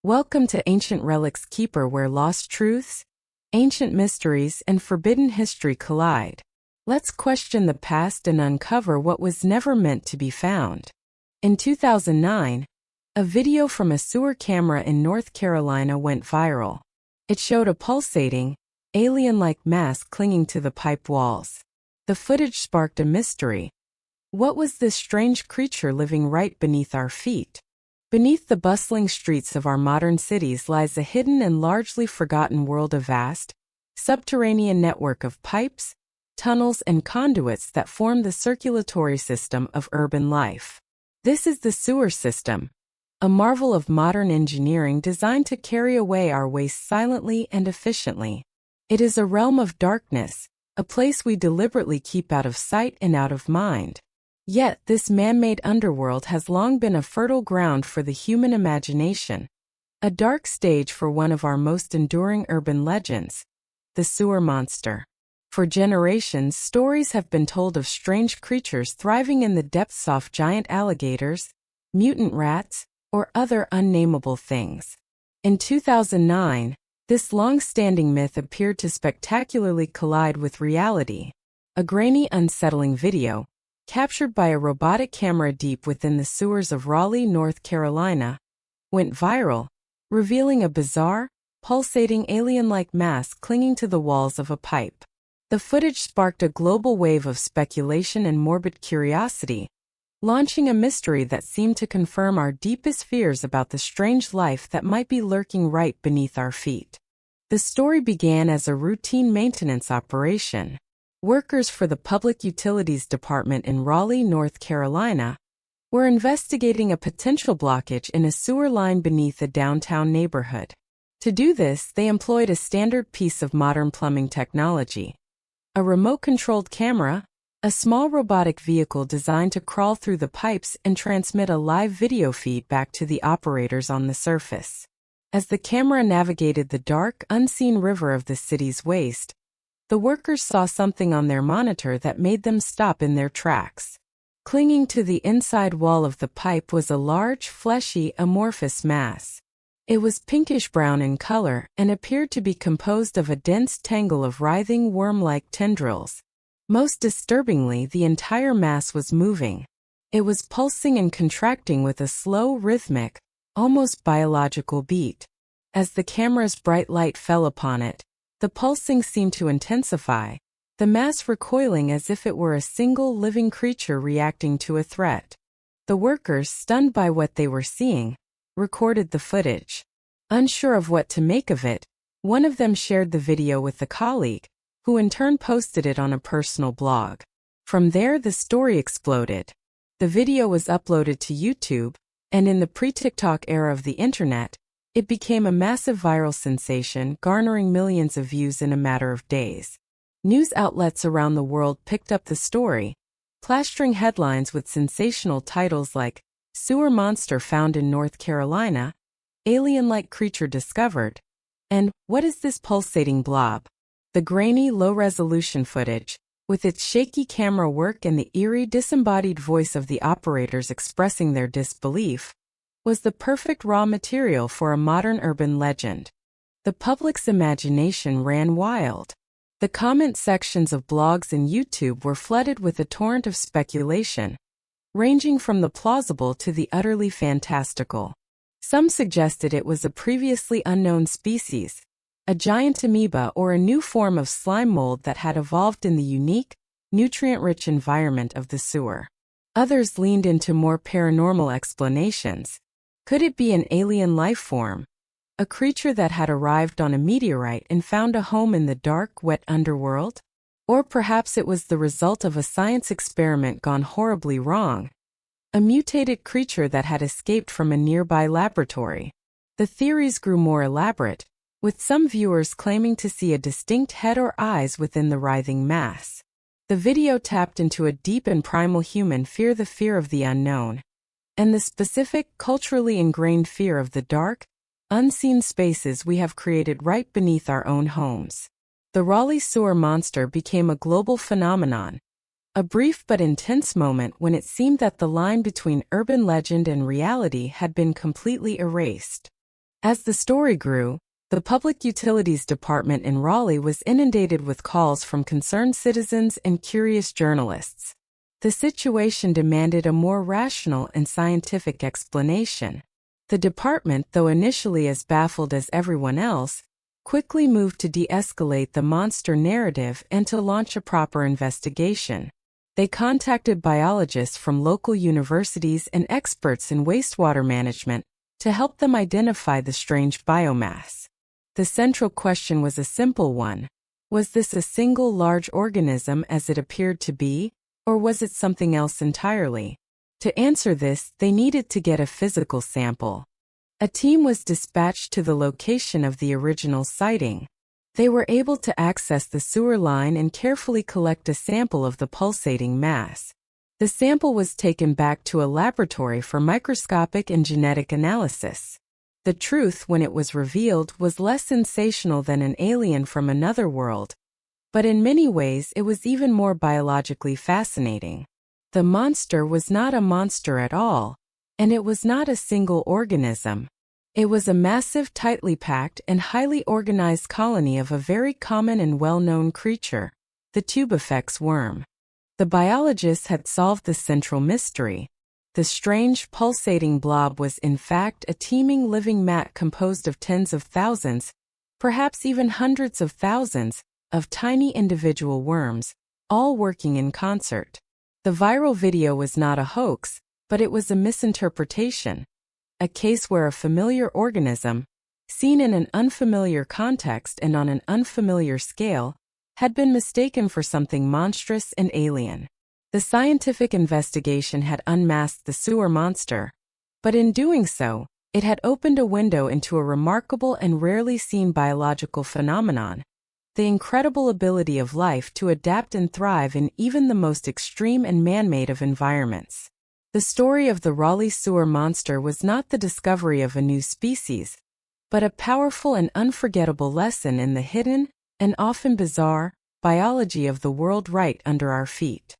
Welcome to Ancient Relics Keeper, where lost truths, ancient mysteries, and forbidden history collide. Let's question the past and uncover what was never meant to be found. In 2009, a video from a sewer camera in North Carolina went viral. It showed a pulsating, alien-like mass clinging to the pipe walls. The footage sparked a mystery. What was this strange creature living right beneath our feet? Beneath the bustling streets of our modern cities lies a hidden and largely forgotten world, a vast, subterranean network of pipes, tunnels, and conduits that form the circulatory system of urban life. This is the sewer system, a marvel of modern engineering designed to carry away our waste silently and efficiently. It is a realm of darkness, a place we deliberately keep out of sight and out of mind. Yet, this man-made underworld has long been a fertile ground for the human imagination, a dark stage for one of our most enduring urban legends, the sewer monster. For generations, stories have been told of strange creatures thriving in the depths of giant alligators, mutant rats, or other unnameable things. In 2009, this long-standing myth appeared to spectacularly collide with reality. A grainy, unsettling video, captured by a robotic camera deep within the sewers of Raleigh, North Carolina, went viral, revealing a bizarre, pulsating alien-like mass clinging to the walls of a pipe. The footage sparked a global wave of speculation and morbid curiosity, launching a mystery that seemed to confirm our deepest fears about the strange life that might be lurking right beneath our feet. The story began as a routine maintenance operation. Workers for the Public Utilities Department in Raleigh, North Carolina, were investigating a potential blockage in a sewer line beneath a downtown neighborhood. To do this, they employed a standard piece of modern plumbing technology: a remote-controlled camera, a small robotic vehicle designed to crawl through the pipes and transmit a live video feed back to the operators on the surface. As the camera navigated the dark, unseen river of the city's waste, the workers saw something on their monitor that made them stop in their tracks. Clinging to the inside wall of the pipe was a large, fleshy, amorphous mass. It was pinkish-brown in color and appeared to be composed of a dense tangle of writhing, worm-like tendrils. Most disturbingly, the entire mass was moving. It was pulsing and contracting with a slow, rhythmic, almost biological beat. As the camera's bright light fell upon it, the pulsing seemed to intensify, the mass recoiling as if it were a single living creature reacting to a threat. The workers, stunned by what they were seeing, recorded the footage. Unsure of what to make of it, one of them shared the video with a colleague, who in turn posted it on a personal blog. From there, the story exploded. The video was uploaded to YouTube, and in the pre-TikTok era of the internet, it became a massive viral sensation, garnering millions of views in a matter of days. News outlets around the world picked up the story, plastering headlines with sensational titles like "Sewer Monster Found in North Carolina," "Alien-like Creature Discovered," and "What is this pulsating blob?" The grainy, low-resolution footage, with its shaky camera work and the eerie, disembodied voice of the operators expressing their disbelief, was the perfect raw material for a modern urban legend. The public's imagination ran wild. The comment sections of blogs and YouTube were flooded with a torrent of speculation, ranging from the plausible to the utterly fantastical. Some suggested it was a previously unknown species, a giant amoeba or a new form of slime mold that had evolved in the unique, nutrient-rich environment of the sewer. Others leaned into more paranormal explanations. Could it be an alien life form, a creature that had arrived on a meteorite and found a home in the dark, wet underworld? Or perhaps it was the result of a science experiment gone horribly wrong, a mutated creature that had escaped from a nearby laboratory. The theories grew more elaborate, with some viewers claiming to see a distinct head or eyes within the writhing mass. The video tapped into a deep and primal human fear, the fear of the unknown, and the specific, culturally ingrained fear of the dark, unseen spaces we have created right beneath our own homes. The Raleigh sewer monster became a global phenomenon, a brief but intense moment when it seemed that the line between urban legend and reality had been completely erased. As the story grew, the Public Utilities Department in Raleigh was inundated with calls from concerned citizens and curious journalists. The situation demanded a more rational and scientific explanation. The department, though initially as baffled as everyone else, quickly moved to de-escalate the monster narrative and to launch a proper investigation. They contacted biologists from local universities and experts in wastewater management to help them identify the strange biomass. The central question was a simple one. Was this a single large organism as it appeared to be, or was it something else entirely? To answer this, they needed to get a physical sample. A team was dispatched to the location of the original sighting. They were able to access the sewer line and carefully collect a sample of the pulsating mass. The sample was taken back to a laboratory for microscopic and genetic analysis. The truth, when it was revealed, was less sensational than an alien from another world, but in many ways it was even more biologically fascinating. The monster was not a monster at all, and it was not a single organism. It was a massive, tightly packed, and highly organized colony of a very common and well-known creature, the tubifex worm. The biologists had solved the central mystery. The strange, pulsating blob was in fact a teeming living mat composed of tens of thousands, perhaps even hundreds of thousands, of tiny individual worms, all working in concert. The viral video was not a hoax, but it was a misinterpretation. A case where a familiar organism, seen in an unfamiliar context and on an unfamiliar scale, had been mistaken for something monstrous and alien. The scientific investigation had unmasked the sewer monster, but in doing so, it had opened a window into a remarkable and rarely seen biological phenomenon: the incredible ability of life to adapt and thrive in even the most extreme and man-made of environments. The story of the Raleigh sewer monster was not the discovery of a new species, but a powerful and unforgettable lesson in the hidden, and often bizarre, biology of the world right under our feet.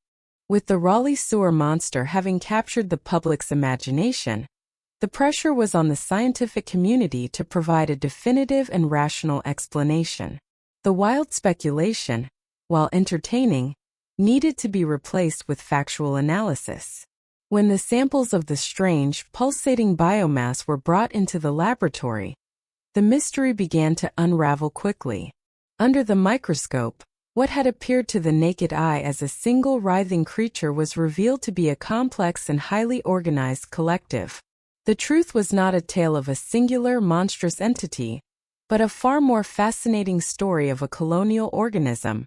With the Raleigh sewer monster having captured the public's imagination, the pressure was on the scientific community to provide a definitive and rational explanation. The wild speculation, while entertaining, needed to be replaced with factual analysis. When the samples of the strange, pulsating biomass were brought into the laboratory, the mystery began to unravel quickly. Under the microscope, what had appeared to the naked eye as a single writhing creature was revealed to be a complex and highly organized collective. The truth was not a tale of a singular, monstrous entity, but a far more fascinating story of a colonial organism,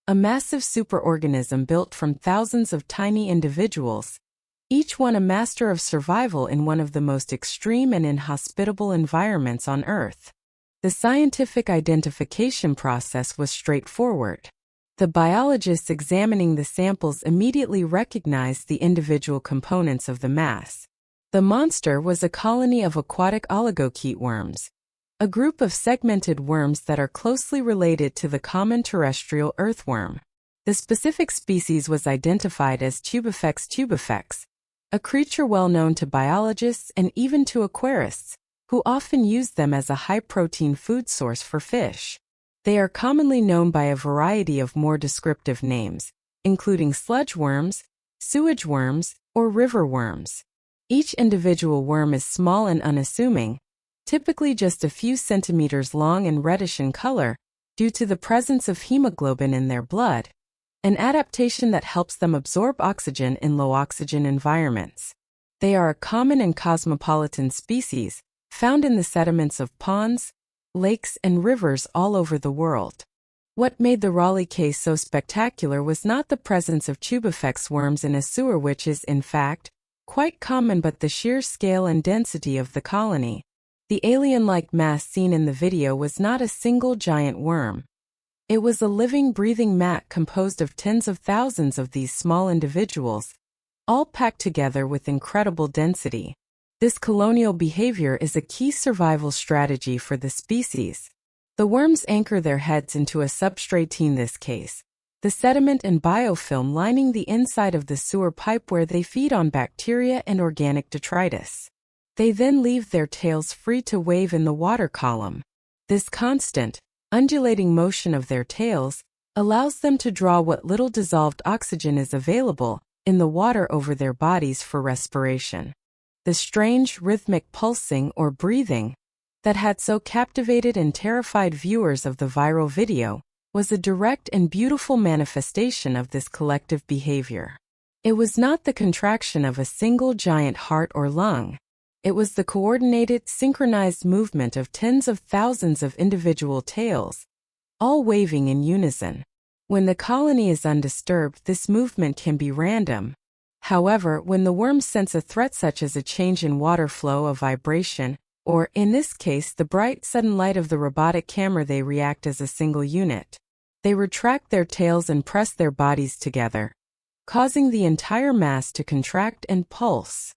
a massive superorganism built from thousands of tiny individuals, each one a master of survival in one of the most extreme and inhospitable environments on Earth. The scientific identification process was straightforward. The biologists examining the samples immediately recognized the individual components of the mass. The monster was a colony of aquatic oligochaete worms, a group of segmented worms that are closely related to the common terrestrial earthworm. The specific species was identified as tubifex tubifex, a creature well known to biologists and even to aquarists, who often use them as a high-protein food source for fish. They are commonly known by a variety of more descriptive names, including sludge worms, sewage worms, or river worms. Each individual worm is small and unassuming, typically just a few centimeters long and reddish in color, due to the presence of hemoglobin in their blood, an adaptation that helps them absorb oxygen in low-oxygen environments. They are a common and cosmopolitan species, found in the sediments of ponds, lakes, and rivers all over the world. What made the Raleigh case so spectacular was not the presence of tubifex worms in a sewer, which is, in fact, quite common, but the sheer scale and density of the colony. The alien-like mass seen in the video was not a single giant worm. It was a living, breathing mat composed of tens of thousands of these small individuals, all packed together with incredible density. This colonial behavior is a key survival strategy for the species. The worms anchor their heads into a substrate, in this case, the sediment and biofilm lining the inside of the sewer pipe, where they feed on bacteria and organic detritus. They then leave their tails free to wave in the water column. This constant, undulating motion of their tails allows them to draw what little dissolved oxygen is available in the water over their bodies for respiration. The strange, rhythmic pulsing or breathing that had so captivated and terrified viewers of the viral video was a direct and beautiful manifestation of this collective behavior. It was not the contraction of a single giant heart or lung. It was the coordinated, synchronized movement of tens of thousands of individual tails, all waving in unison. When the colony is undisturbed, this movement can be random. However, when the worms sense a threat such as a change in water flow, a vibration, or, in this case, the bright, sudden light of the robotic camera, they react as a single unit. They retract their tails and press their bodies together, causing the entire mass to contract and pulse.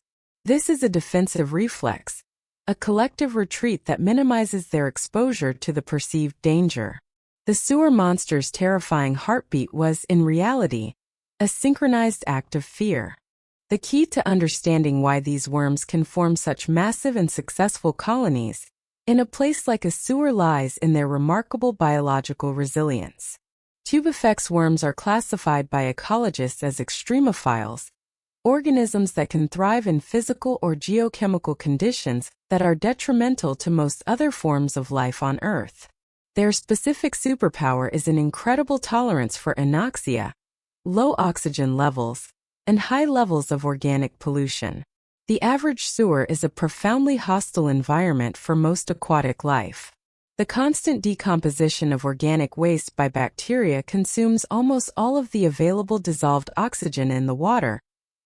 This is a defensive reflex, a collective retreat that minimizes their exposure to the perceived danger. The sewer monster's terrifying heartbeat was, in reality, a synchronized act of fear. The key to understanding why these worms can form such massive and successful colonies in a place like a sewer lies in their remarkable biological resilience. Tubifex worms are classified by ecologists as extremophiles, organisms that can thrive in physical or geochemical conditions that are detrimental to most other forms of life on Earth. Their specific superpower is an incredible tolerance for anoxia, low oxygen levels, and high levels of organic pollution. The average sewer is a profoundly hostile environment for most aquatic life. The constant decomposition of organic waste by bacteria consumes almost all of the available dissolved oxygen in the water,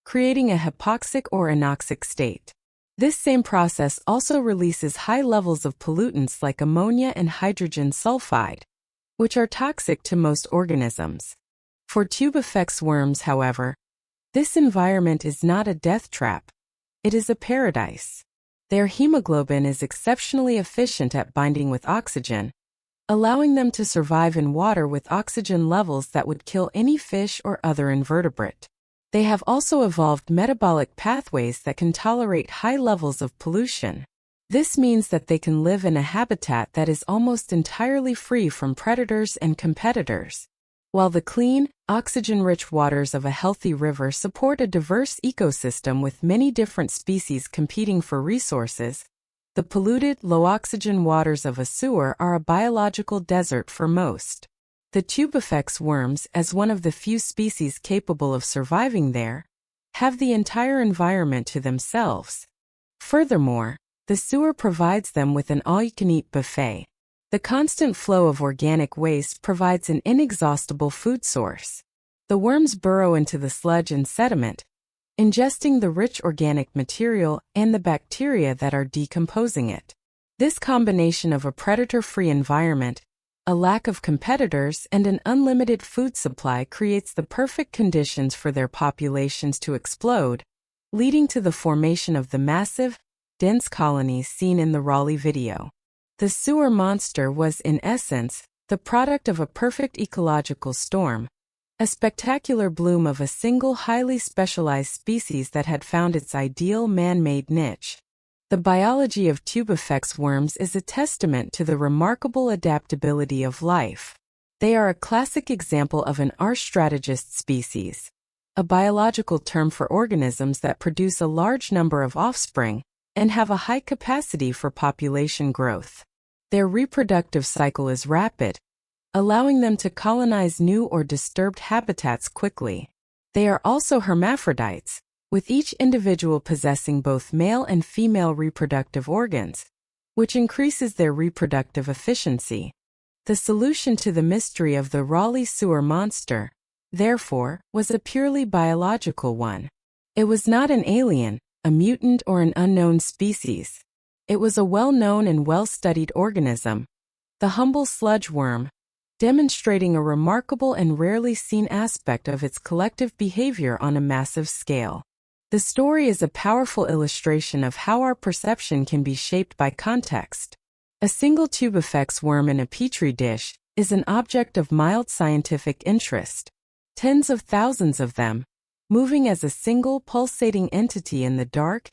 creating a hypoxic or anoxic state. This same process also releases high levels of pollutants like ammonia and hydrogen sulfide, which are toxic to most organisms. For Tubifex worms, however, this environment is not a death trap. It is a paradise. Their hemoglobin is exceptionally efficient at binding with oxygen, allowing them to survive in water with oxygen levels that would kill any fish or other invertebrate. They have also evolved metabolic pathways that can tolerate high levels of pollution. This means that they can live in a habitat that is almost entirely free from predators and competitors. While the clean, oxygen-rich waters of a healthy river support a diverse ecosystem with many different species competing for resources, the polluted, low-oxygen waters of a sewer are a biological desert for most. The Tubifex worms, as one of the few species capable of surviving there, have the entire environment to themselves. Furthermore, the sewer provides them with an all-you-can-eat buffet. The constant flow of organic waste provides an inexhaustible food source. The worms burrow into the sludge and sediment, ingesting the rich organic material and the bacteria that are decomposing it. This combination of a predator-free environment, a lack of competitors, and an unlimited food supply creates the perfect conditions for their populations to explode, leading to the formation of the massive, dense colonies seen in the Raleigh video. The sewer monster was, in essence, the product of a perfect ecological storm, a spectacular bloom of a single highly specialized species that had found its ideal man-made niche. The biology of Tubifex worms is a testament to the remarkable adaptability of life. They are a classic example of an R-strategist species, a biological term for organisms that produce a large number of offspring and have a high capacity for population growth. Their reproductive cycle is rapid, allowing them to colonize new or disturbed habitats quickly. They are also hermaphrodites, with each individual possessing both male and female reproductive organs, which increases their reproductive efficiency. The solution to the mystery of the Raleigh sewer monster, therefore, was a purely biological one. It was not an alien, a mutant, or an unknown species. It was a well-known and well-studied organism, the humble sludge worm, demonstrating a remarkable and rarely seen aspect of its collective behavior on a massive scale. The story is a powerful illustration of how our perception can be shaped by context. A single Tubifex worm in a petri dish is an object of mild scientific interest. Tens of thousands of them, moving as a single pulsating entity in the dark,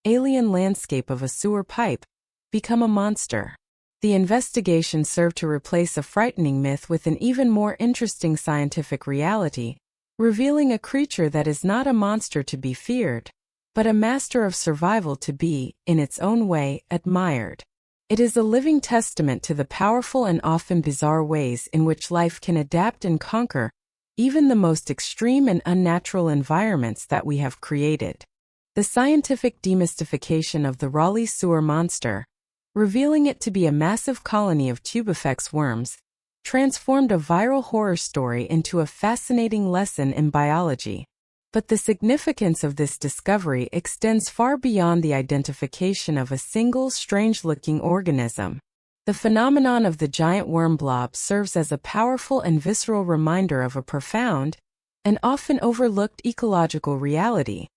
alien landscape of a sewer pipe become a monster. The investigation served to replace a frightening myth with an even more interesting scientific reality, revealing a creature that is not a monster to be feared, but a master of survival to be, in its own way, admired. It is a living testament to the powerful and often bizarre ways in which life can adapt and conquer even the most extreme and unnatural environments that we have created. The scientific demystification of the Raleigh sewer monster, revealing it to be a massive colony of tubifex worms, transformed a viral horror story into a fascinating lesson in biology. But the significance of this discovery extends far beyond the identification of a single strange-looking organism. The phenomenon of the giant worm blob serves as a powerful and visceral reminder of a profound and often overlooked ecological reality: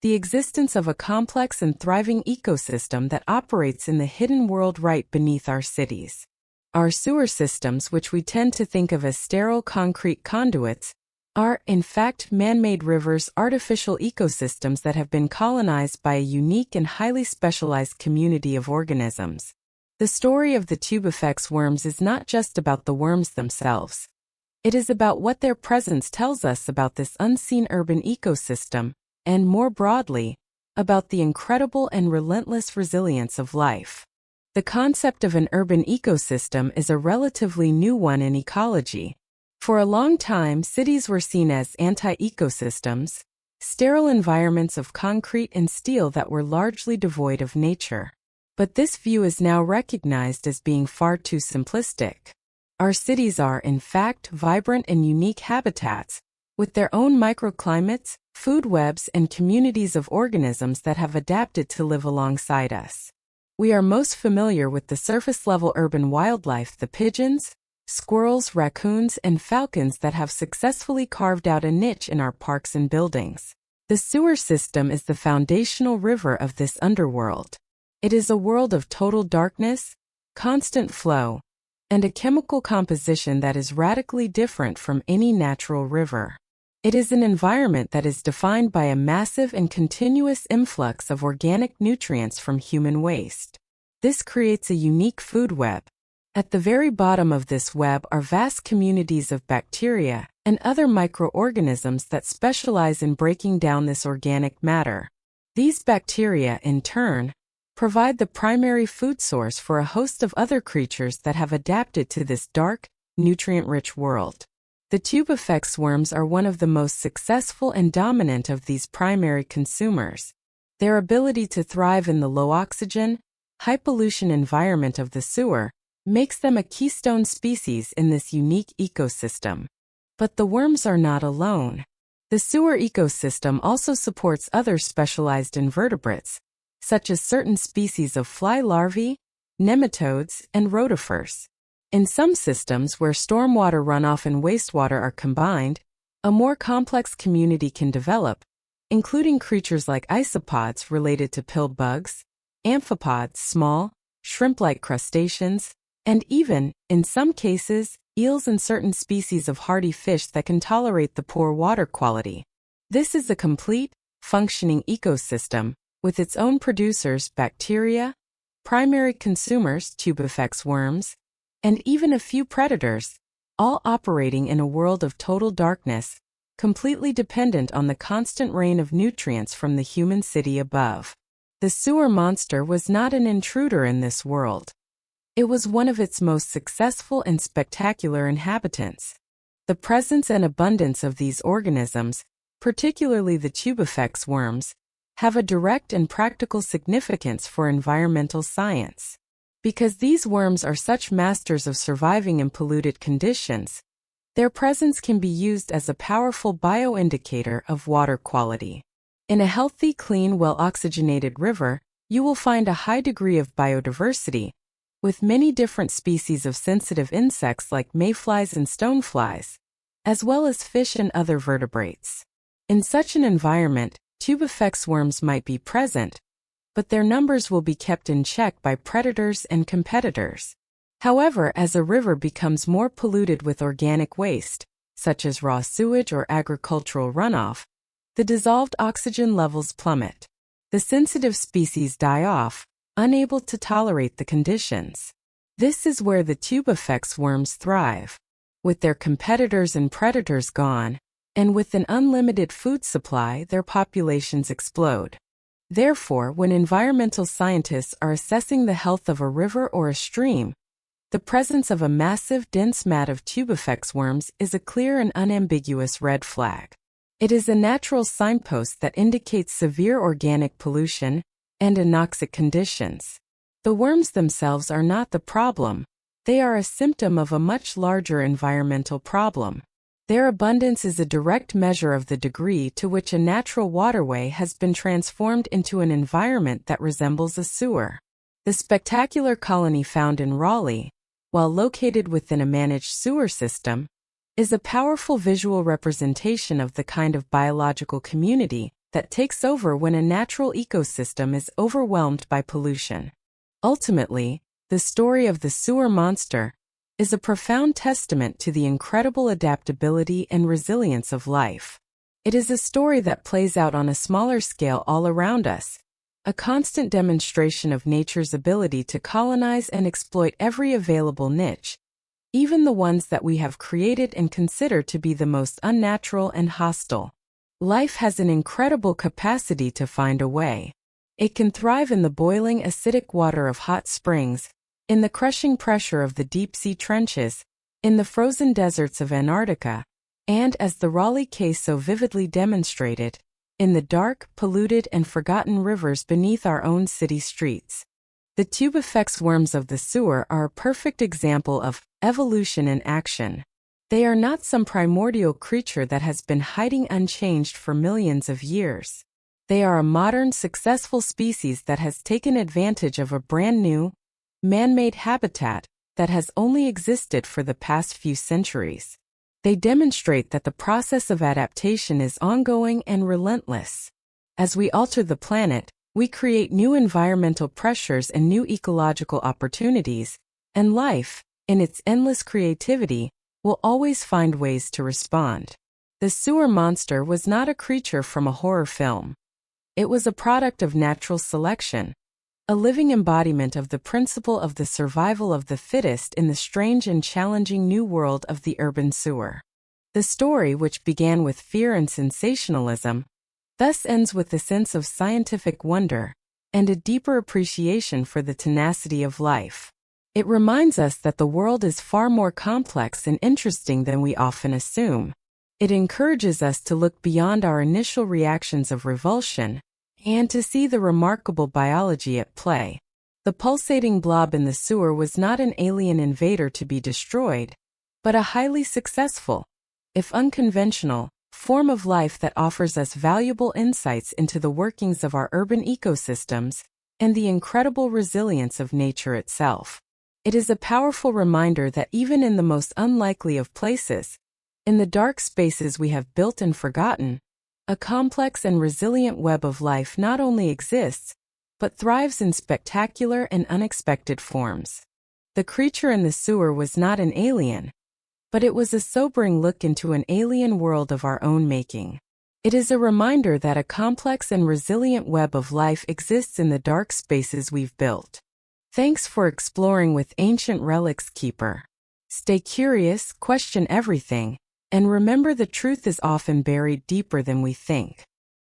the existence of a complex and thriving ecosystem that operates in the hidden world right beneath our cities. Our sewer systems, which we tend to think of as sterile concrete conduits, are, in fact, man-made rivers, artificial ecosystems that have been colonized by a unique and highly specialized community of organisms. The story of the tubifex worms is not just about the worms themselves. It is about what their presence tells us about this unseen urban ecosystem, and more broadly, about the incredible and relentless resilience of life. The concept of an urban ecosystem is a relatively new one in ecology. For a long time, cities were seen as anti-ecosystems, sterile environments of concrete and steel that were largely devoid of nature. But this view is now recognized as being far too simplistic. Our cities are, in fact, vibrant and unique habitats, with their own microclimates, food webs, and communities of organisms that have adapted to live alongside us. We are most familiar with the surface-level urban wildlife, the pigeons, squirrels, raccoons, and falcons that have successfully carved out a niche in our parks and buildings. The sewer system is the foundational river of this underworld. It is a world of total darkness, constant flow, and a chemical composition that is radically different from any natural river. It is an environment that is defined by a massive and continuous influx of organic nutrients from human waste. This creates a unique food web. At the very bottom of this web are vast communities of bacteria and other microorganisms that specialize in breaking down this organic matter. These bacteria, in turn, provide the primary food source for a host of other creatures that have adapted to this dark, nutrient-rich world. The tubifex worms are one of the most successful and dominant of these primary consumers. Their ability to thrive in the low-oxygen, high-pollution environment of the sewer makes them a keystone species in this unique ecosystem. But the worms are not alone. The sewer ecosystem also supports other specialized invertebrates, such as certain species of fly larvae, nematodes, and rotifers. In some systems where stormwater runoff and wastewater are combined, a more complex community can develop, including creatures like isopods related to pill bugs, amphipods, small, shrimp-like crustaceans, and even, in some cases, eels and certain species of hardy fish that can tolerate the poor water quality. This is a complete, functioning ecosystem, with its own producers, bacteria, primary consumers, tubifex worms, and even a few predators, all operating in a world of total darkness, completely dependent on the constant rain of nutrients from the human city above. The sewer monster was not an intruder in this world. It was one of its most successful and spectacular inhabitants. The presence and abundance of these organisms, particularly the tubifex worms, have a direct and practical significance for environmental science. Because these worms are such masters of surviving in polluted conditions, their presence can be used as a powerful bioindicator of water quality. In a healthy, clean, well-oxygenated river, you will find a high degree of biodiversity, with many different species of sensitive insects like mayflies and stoneflies, as well as fish and other vertebrates. In such an environment, tubifex worms might be present, but their numbers will be kept in check by predators and competitors. However, as a river becomes more polluted with organic waste, such as raw sewage or agricultural runoff, the dissolved oxygen levels plummet. The sensitive species die off, unable to tolerate the conditions. This is where the tubifex worms thrive. With their competitors and predators gone, and with an unlimited food supply, their populations explode. Therefore, when environmental scientists are assessing the health of a river or a stream, the presence of a massive, dense mat of tubifex worms is a clear and unambiguous red flag. It is a natural signpost that indicates severe organic pollution and anoxic conditions. The worms themselves are not the problem. They are a symptom of a much larger environmental problem. Their abundance is a direct measure of the degree to which a natural waterway has been transformed into an environment that resembles a sewer. The spectacular colony found in Raleigh, while located within a managed sewer system, is a powerful visual representation of the kind of biological community that takes over when a natural ecosystem is overwhelmed by pollution. Ultimately, the story of the sewer monster is a profound testament to the incredible adaptability and resilience of life. It is a story that plays out on a smaller scale all around us, a constant demonstration of nature's ability to colonize and exploit every available niche, even the ones that we have created and consider to be the most unnatural and hostile. Life has an incredible capacity to find a way. It can thrive in the boiling acidic water of hot springs, in the crushing pressure of the deep-sea trenches, in the frozen deserts of Antarctica, and, as the Raleigh case so vividly demonstrated, in the dark, polluted, and forgotten rivers beneath our own city streets. The tubifex worms of the sewer are a perfect example of evolution in action. They are not some primordial creature that has been hiding unchanged for millions of years. They are a modern, successful species that has taken advantage of a brand new, man-made habitat that has only existed for the past few centuries. They demonstrate that the process of adaptation is ongoing and relentless. As we alter the planet, we create new environmental pressures and new ecological opportunities, and life, in its endless creativity, will always find ways to respond. The sewer monster was not a creature from a horror film. It was a product of natural selection, a living embodiment of the principle of the survival of the fittest in the strange and challenging new world of the urban sewer. The story, which began with fear and sensationalism, thus ends with a sense of scientific wonder and a deeper appreciation for the tenacity of life. It reminds us that the world is far more complex and interesting than we often assume. It encourages us to look beyond our initial reactions of revulsion and to see the remarkable biology at play. The pulsating blob in the sewer was not an alien invader to be destroyed, but a highly successful, if unconventional, form of life that offers us valuable insights into the workings of our urban ecosystems and the incredible resilience of nature itself. It is a powerful reminder that even in the most unlikely of places, in the dark spaces we have built and forgotten, a complex and resilient web of life not only exists, but thrives in spectacular and unexpected forms. The creature in the sewer was not an alien, but it was a sobering look into an alien world of our own making. It is a reminder that a complex and resilient web of life exists in the dark spaces we've built. Thanks for exploring with Ancient Relics Keeper. Stay curious, question everything, and remember the truth is often buried deeper than we think.